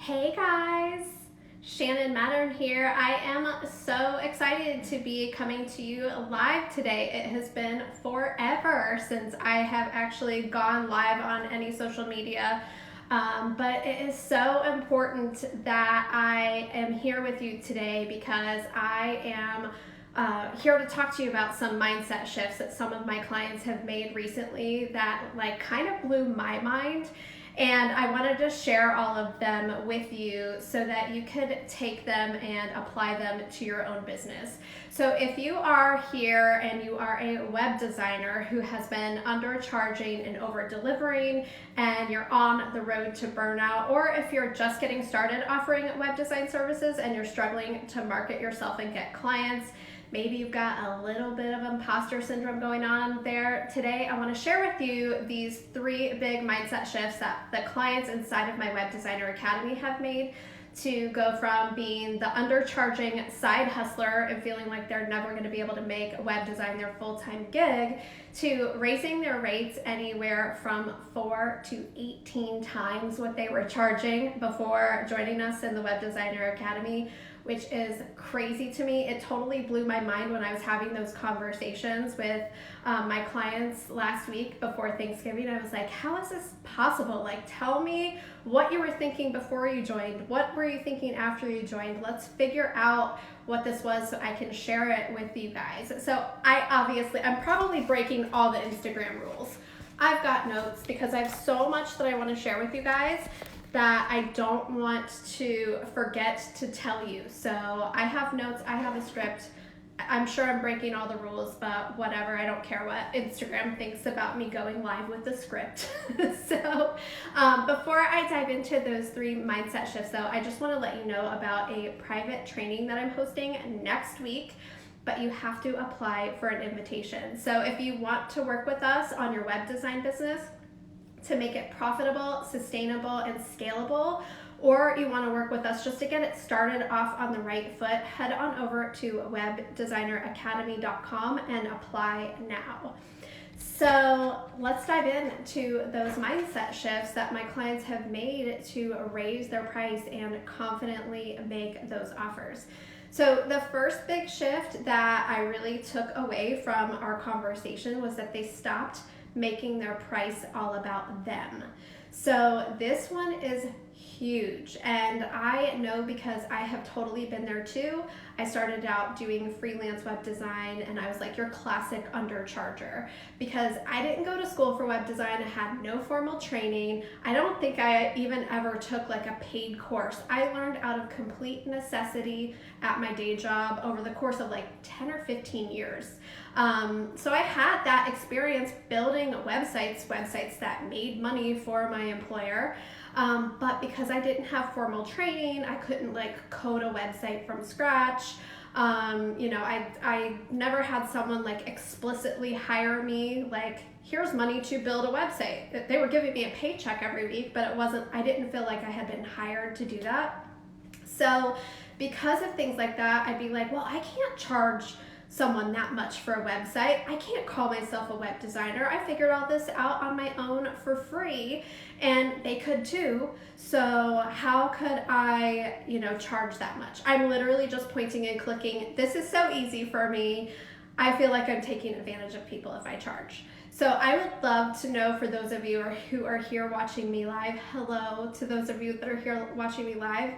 Hey guys, Shannon Mattern here. I am so excited to be coming to you live today. It has been forever since I have actually gone live on any social media, but it is so important that I am here with you today because I am here to talk to you about some mindset shifts that some of my clients have made recently that kind of blew my mind. And I wanted to share all of them with you so that you could take them and apply them to your own business. So if you are here and you are a web designer who has been undercharging and over delivering and you're on the road to burnout, or if you're just getting started offering web design services and you're struggling to market yourself and get clients, maybe you've got a little bit of imposter syndrome going on there today, I want to share with you these 3 big mindset shifts that the clients inside of my Web Designer Academy have made to go from being the undercharging side hustler and feeling like they're never going to be able to make web design their full-time gig to raising their rates anywhere from 4 to 18 times what they were charging before joining us in the Web Designer Academy, which is crazy to me. It totally blew my mind when I was having those conversations with my clients last week before Thanksgiving. I was like, how is this possible? Tell me what you were thinking before you joined. What were you thinking after you joined? Let's figure out what this was so I can share it with you guys. So I'm probably breaking all the Instagram rules. I've got notes because I have so much that I want to share with you guys that I don't want to forget to tell you. So I have notes, I have a script. I'm sure I'm breaking all the rules, but whatever, I don't care what Instagram thinks about me going live with the script. So before I dive into those 3 mindset shifts though, I just want to let you know about a private training that I'm hosting next week, but you have to apply for an invitation. So if you want to work with us on your web design business, to make it profitable, sustainable, and scalable, or you want to work with us just to get it started off on the right foot, head on over to webdesigneracademy.com and apply now. So let's dive into those mindset shifts that my clients have made to raise their price and confidently make those offers. So the first big shift that I really took away from our conversation was that they stopped making their price all about them. So this one is huge, and I know because I have totally been there too. I started out doing freelance web design and I was like your classic undercharger because I didn't go to school for web design. I had no formal training. I don't think I even ever took a paid course. I learned out of complete necessity at my day job over the course of 10 or 15 years. So I had that experience building websites that made money for my employer. But because I didn't have formal training, I couldn't code a website from scratch. I never had someone explicitly hire me, here's money to build a website. They were giving me a paycheck every week, but I didn't feel like I had been hired to do that. So because of things like that, I'd be like, well, I can't charge someone that much for a website. I can't call myself a web designer. I figured all this out on my own for free, and they could too. So how could I, charge that much? I'm literally just pointing and clicking. This is so easy for me. I feel like I'm taking advantage of people if I charge. So I would love to know, for those of you who are here watching me live, hello to those of you that are here watching me live.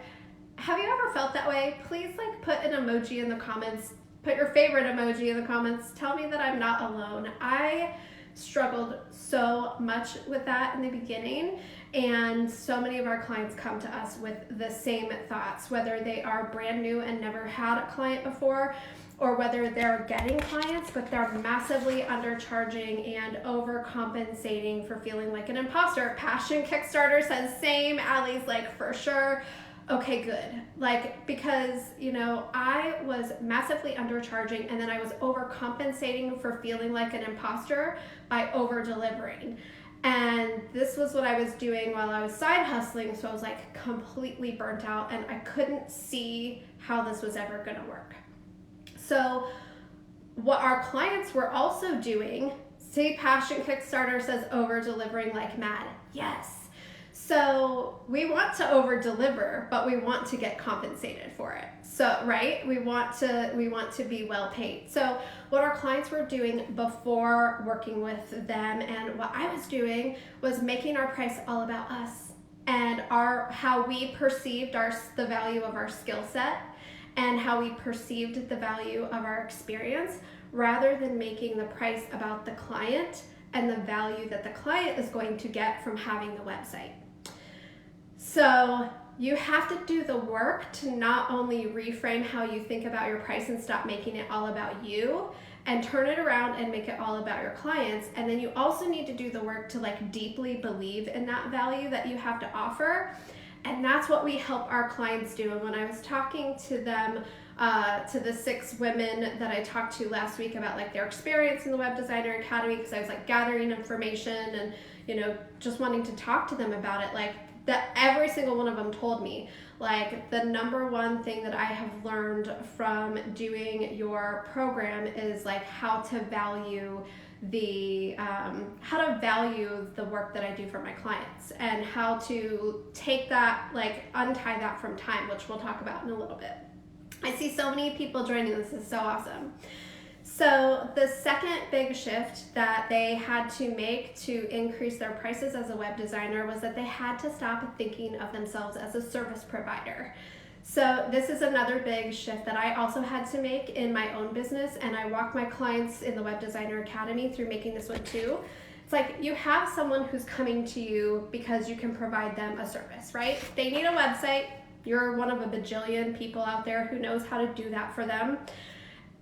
Have you ever felt that way? Please put an emoji in the comments. Put your favorite emoji in the comments. Tell me that I'm not alone. I struggled so much with that in the beginning, and so many of our clients come to us with the same thoughts, whether they are brand new and never had a client before, or whether they're getting clients but they're massively undercharging and overcompensating for feeling like an imposter. Passion Kickstarter says same. Allie's for sure. Okay, good. Because, I was massively undercharging, and then I was overcompensating for feeling like an imposter by over delivering. And this was what I was doing while I was side hustling. So I was completely burnt out, and I couldn't see how this was ever going to work. So what our clients were also doing, see, Passion Kickstarter says over delivering like mad. Yes. So we want to over deliver, but we want to get compensated for it. So, right? We want to be well paid. So what our clients were doing before working with them and what I was doing was making our price all about us and how we perceived the value of our skill set and how we perceived the value of our experience, rather than making the price about the client and the value that the client is going to get from having the website. So you have to do the work to not only reframe how you think about your price and stop making it all about you, and turn it around and make it all about your clients. And then you also need to do the work to deeply believe in that value that you have to offer. And that's what we help our clients do. And when I was talking to them, to the 6 women that I talked to last week about their experience in the Web Designer Academy, because I was gathering information and just wanting to talk to them about it, that every single one of them told me the number one thing that I have learned from doing your program is how to value the work that I do for my clients, and how to take that, untie that from time, which we'll talk about in a little bit. I see so many people joining. This is so awesome. So the second big shift that they had to make to increase their prices as a web designer was that they had to stop thinking of themselves as a service provider. So this is another big shift that I also had to make in my own business, and I walk my clients in the Web Designer Academy through making this one too. It's you have someone who's coming to you because you can provide them a service, right? They need a website. You're one of a bajillion people out there who knows how to do that for them,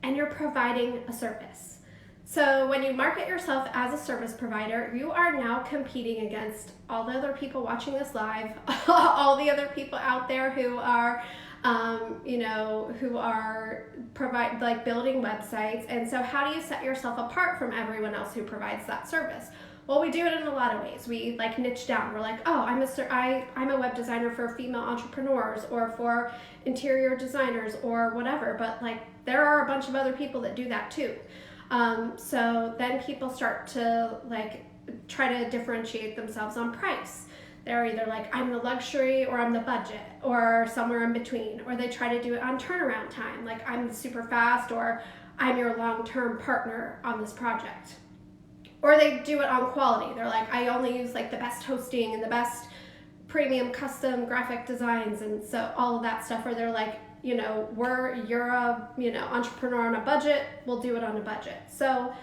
and you're providing a service. So when you market yourself as a service provider, you are now competing against all the other people watching this live, all the other people out there who are, building websites. And so how do you set yourself apart from everyone else who provides that service? Well, we do it in a lot of ways. We niche down. We're I'm a web designer for female entrepreneurs or for interior designers or whatever. But there are a bunch of other people that do that too. So then people start to try to differentiate themselves on price. They're either I'm the luxury, or I'm the budget, or somewhere in between. Or they try to do it on turnaround time. I'm super fast, or I'm your long-term partner on this project. Or they do it on quality. They're I only use the best hosting and the best premium custom graphic designs, and so all of that stuff. Or they're you're a entrepreneur on a budget, we'll do it on a budget. So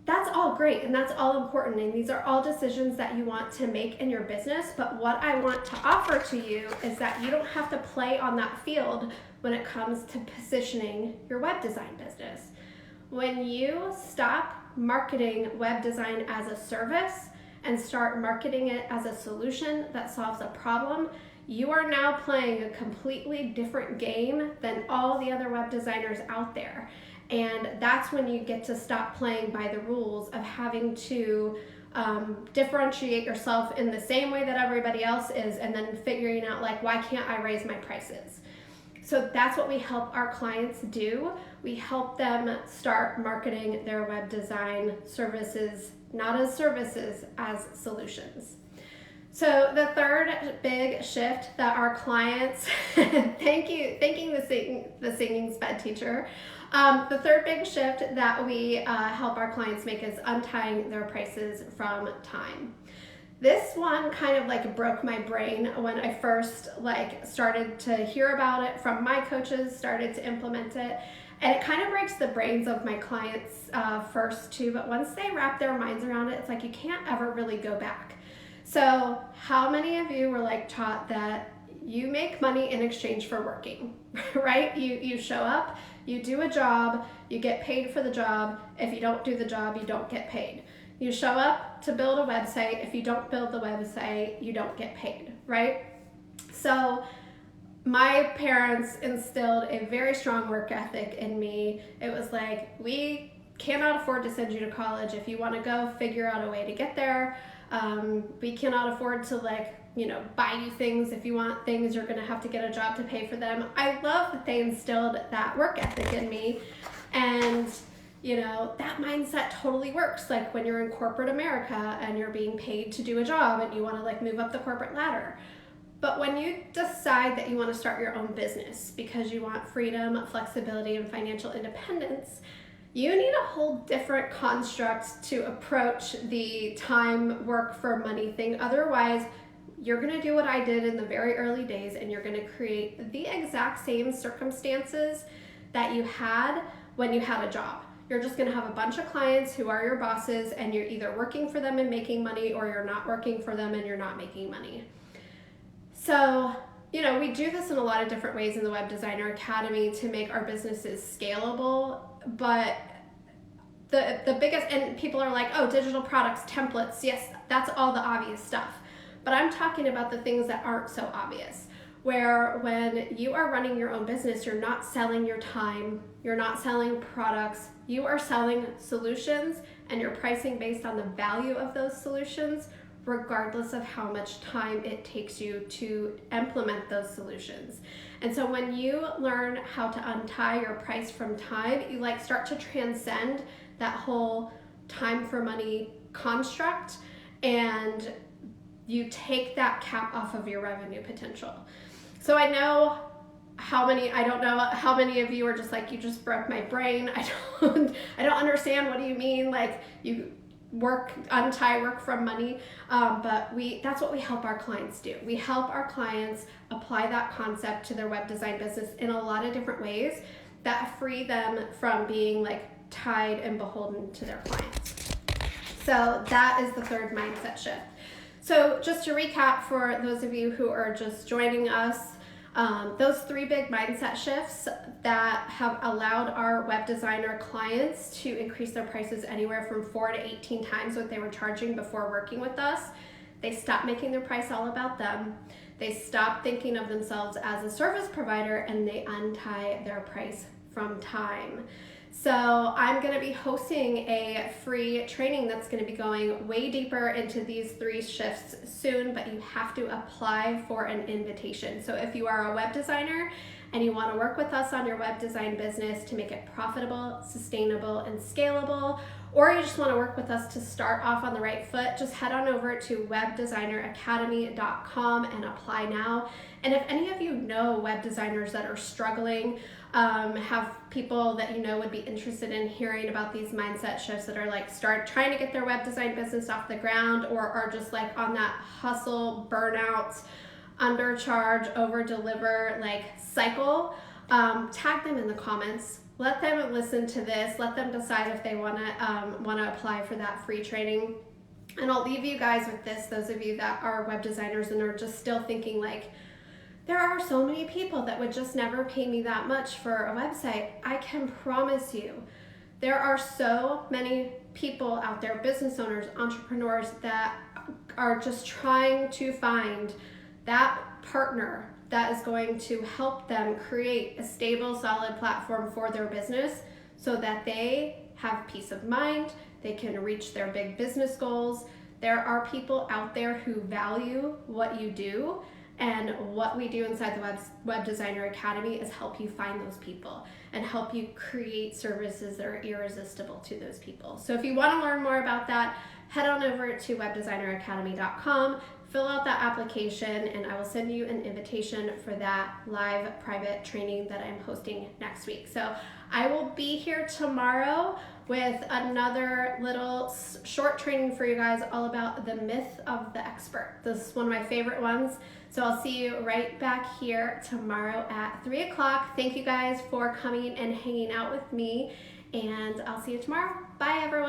that's all great and that's all important, and these are all decisions that you want to make in your business. But what I want to offer to you is that you don't have to play on that field when it comes to positioning your web design business. When you stop marketing web design as a service and start marketing it as a solution that solves a problem, you are now playing a completely different game than all the other web designers out there. And that's when you get to stop playing by the rules of having to differentiate yourself in the same way that everybody else is, and then figuring out why can't I raise my prices? So that's what we help our clients do. We help them start marketing their web design services, not as services, as solutions. So the third big shift that our clients, thanking the singing sped teacher, the third big shift that we help our clients make is untying their prices from time. This one kind of broke my brain when I first started to hear about it from my coaches, started to implement it. And it kind of breaks the brains of my clients first too, but once they wrap their minds around it, it's you can't ever really go back. So how many of you were taught that you make money in exchange for working, right? You show up, you do a job, you get paid for the job. If you don't do the job, you don't get paid. You show up to build a website. If you don't build the website, you don't get paid, right? So my parents instilled a very strong work ethic in me. It was we cannot afford to send you to college. If you want to go, figure out a way to get there. We cannot afford to buy you things. If you want things, you're going to have to get a job to pay for them. I love that they instilled that work ethic in me. And that mindset totally works. Like when you're in corporate America and you're being paid to do a job and you want to like move up the corporate ladder. But when you decide that you want to start your own business because you want freedom, flexibility, and financial independence, you need a whole different construct to approach the time, work for money thing. Otherwise, you're going to do what I did in the very early days, and you're going to create the exact same circumstances that you had when you had a job. You're just going to have a bunch of clients who are your bosses, and you're either working for them and making money, or you're not working for them and you're not making money. So, we do this in a lot of different ways in the Web Designer Academy to make our businesses scalable, but the biggest, and people are like, oh, digital products, templates, yes, that's all the obvious stuff. But I'm talking about the things that aren't so obvious, where when you are running your own business, you're not selling your time, you're not selling products, you are selling solutions, and you're pricing based on the value of those solutions, regardless of how much time it takes you to implement those solutions. And so when you learn how to untie your price from time, you start to transcend that whole time for money construct, and you take that cap off of your revenue potential. So I don't know how many of you are just like, you just broke my brain. I don't understand. What do you mean? Like you untie work from money. But that's what we help our clients do. We help our clients apply that concept to their web design business in a lot of different ways that free them from being tied and beholden to their clients. So that is the third mindset shift. So just to recap for those of you who are just joining us, those three big mindset shifts that have allowed our web designer clients to increase their prices anywhere from 4 to 18 times what they were charging before working with us. They stopped making their price all about them. They stopped thinking of themselves as a service provider, and they untie their price from time. So I'm going to be hosting a free training that's going to be going way deeper into these three shifts soon, but you have to apply for an invitation. So if you are a web designer and you want to work with us on your web design business to make it profitable, sustainable, and scalable, or you just want to work with us to start off on the right foot, just head on over to webdesigneracademy.com and apply now. And if any of you know web designers that are struggling, have people that would be interested in hearing about these mindset shifts that are trying to get their web design business off the ground, or are just on that hustle, burnout, undercharge, over deliver cycle, tag them in the comments. Let them listen to this. Let them decide if they want to apply for that free training. And I'll leave you guys with this, those of you that are web designers and are just still thinking there are so many people that would just never pay me that much for a website. I can promise you, there are so many people out there, business owners, entrepreneurs, that are just trying to find that partner that is going to help them create a stable, solid platform for their business so that they have peace of mind, they can reach their big business goals. There are people out there who value what you do. And what we do inside the Web Designer Academy is help you find those people and help you create services that are irresistible to those people. So if you want to learn more about that, head on over to webdesigneracademy.com, fill out that application, and I will send you an invitation for that live private training that I'm hosting next week. So I will be here tomorrow with another little short training for you guys all about the myth of the expert. This is one of my favorite ones. So I'll see you right back here tomorrow at 3 o'clock. Thank you guys for coming and hanging out with me, and I'll see you tomorrow. Bye, everyone.